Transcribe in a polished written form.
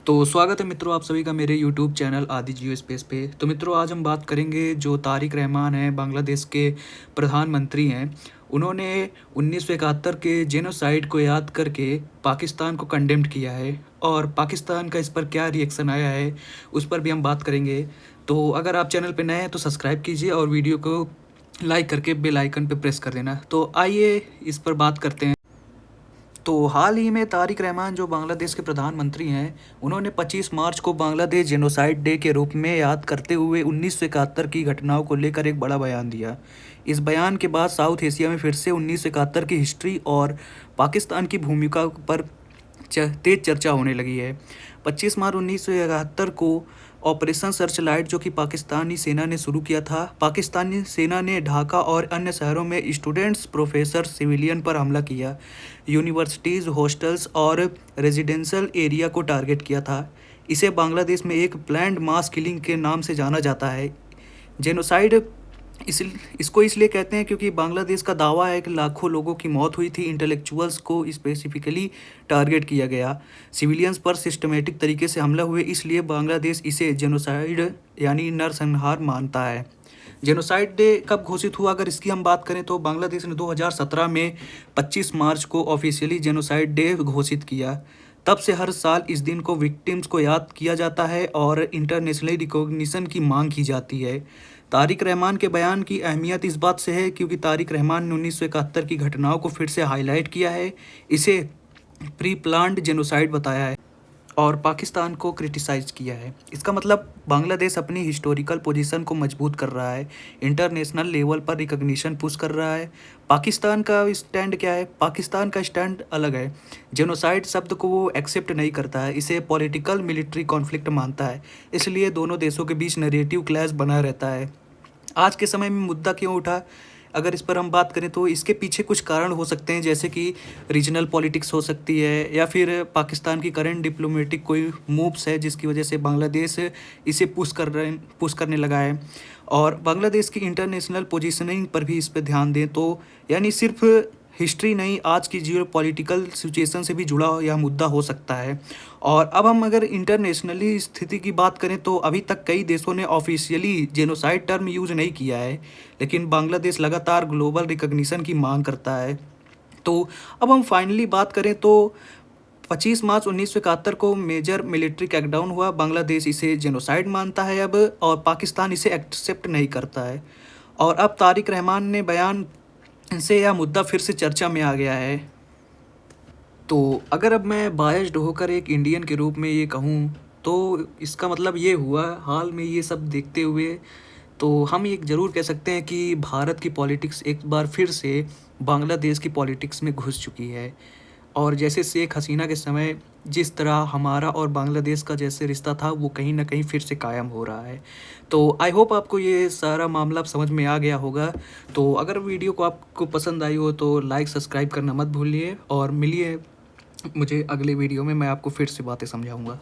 तो स्वागत है मित्रों आप सभी का मेरे यूट्यूब चैनल आदि जियो स्पेस पे। तो मित्रों आज हम बात करेंगे जो तारिक रहमान हैं, बांग्लादेश के प्रधानमंत्री हैं। उन्होंने 1971 के जेनोसाइड को याद करके पाकिस्तान को कंडेम्ड किया है और पाकिस्तान का इस पर क्या रिएक्शन आया है उस पर भी हम बात करेंगे। तो अगर आप चैनल पे नए हैं तो सब्सक्राइब कीजिए और वीडियो को लाइक करके बेल आइकन पे प्रेस कर देना। तो आइए इस पर बात करते हैं। तो हाल ही में तारिक रहमान जो बांग्लादेश के प्रधानमंत्री हैं, उन्होंने 25 मार्च को बांग्लादेश जेनोसाइड डे के रूप में याद करते हुए 1971 की घटनाओं को लेकर एक बड़ा बयान दिया। इस बयान के बाद साउथ एशिया में फिर से 1971 की हिस्ट्री और पाकिस्तान की भूमिका पर तेज चर्चा होने लगी है। 25 मार्च 1971 को ऑपरेशन सर्चलाइट जो कि पाकिस्तानी सेना ने शुरू किया था। पाकिस्तानी सेना ने ढाका और अन्य शहरों में स्टूडेंट्स, प्रोफेसर, सिविलियन पर हमला किया। यूनिवर्सिटीज़, हॉस्टल्स और रेजिडेंशियल एरिया को टारगेट किया था। इसे बांग्लादेश में एक प्लान्ड मास किलिंग के नाम से जाना जाता है। जेनोसाइड इसको इसलिए कहते हैं क्योंकि बांग्लादेश का दावा है कि लाखों लोगों की मौत हुई थी। इंटेलेक्चुअल्स को स्पेसिफिकली टारगेट किया गया। सिविलियंस पर सिस्टमेटिक तरीके से हमला हुए, इसलिए बांग्लादेश इसे जेनोसाइड यानी नरसंहार मानता है। जेनोसाइड डे कब घोषित हुआ, अगर इसकी हम बात करें तो बांग्लादेश ने 2017 में 25 मार्च को ऑफिशियली जेनोसाइड डे घोषित किया। तब से हर साल इस दिन को विक्टिम्स को याद किया जाता है और इंटरनेशनल रिकॉग्निशन की मांग की जाती है। तारिक रहमान के बयान की अहमियत इस बात से है क्योंकि तारिक रहमान ने 1971 की घटनाओं को फिर से हाईलाइट किया है, इसे प्री प्लान्ड जेनोसाइड बताया है और पाकिस्तान को क्रिटिसाइज किया है। इसका मतलब बांग्लादेश अपनी हिस्टोरिकल पोजीशन को मजबूत कर रहा है, इंटरनेशनल लेवल पर रिकॉग्निशन पुश कर रहा है। पाकिस्तान का स्टैंड क्या है? पाकिस्तान का स्टैंड अलग है। जेनोसाइड शब्द को वो एक्सेप्ट नहीं करता है, इसे पॉलिटिकल मिलिट्री कॉन्फ्लिक्ट मानता है। इसलिए दोनों देशों के बीच नैरेटिव क्लैश बना रहता है। आज के समय में मुद्दा क्यों उठा, अगर इस पर हम बात करें तो इसके पीछे कुछ कारण हो सकते हैं, जैसे कि रीजनल पॉलिटिक्स हो सकती है या फिर पाकिस्तान की करंट डिप्लोमेटिक कोई मूव्स है जिसकी वजह से बांग्लादेश इसे पुश करने लगा है। और बांग्लादेश की इंटरनेशनल पोजीशनिंग पर भी इस पर ध्यान दें तो यानी सिर्फ हिस्ट्री नहीं, आज की जियो पॉलिटिकल सिचुएशन से भी जुड़ा यह मुद्दा हो सकता है। और अब हम अगर इंटरनेशनली स्थिति की बात करें तो अभी तक कई देशों ने ऑफिशियली जेनोसाइड टर्म यूज़ नहीं किया है, लेकिन बांग्लादेश लगातार ग्लोबल रिकॉग्निशन की मांग करता है। तो अब हम फाइनली बात करें तो 25 मार्च 1971 को मेजर मिलिट्री क्रैकडाउन हुआ। बांग्लादेश इसे जेनोसाइड मानता है अब, और पाकिस्तान इसे एक्सेप्ट नहीं करता है। और अब तारिक रहमान ने बयान से यह मुद्दा फिर से चर्चा में आ गया है। तो अगर अब मैं बायस्ड होकर एक इंडियन के रूप में ये कहूँ तो इसका मतलब ये हुआ, हाल में ये सब देखते हुए तो हम ये ज़रूर कह सकते हैं कि भारत की पॉलिटिक्स एक बार फिर से बांग्लादेश की पॉलिटिक्स में घुस चुकी है। और जैसे शेख हसीना के समय जिस तरह हमारा और बांग्लादेश का जैसे रिश्ता था वो कहीं ना कहीं फिर से कायम हो रहा है। तो आई होप आपको ये सारा मामला अब समझ में आ गया होगा। तो अगर वीडियो को आपको पसंद आई हो तो लाइक सब्सक्राइब करना मत भूलिए और मिलिए मुझे अगले वीडियो में, मैं आपको फिर से बातें समझाऊंगा।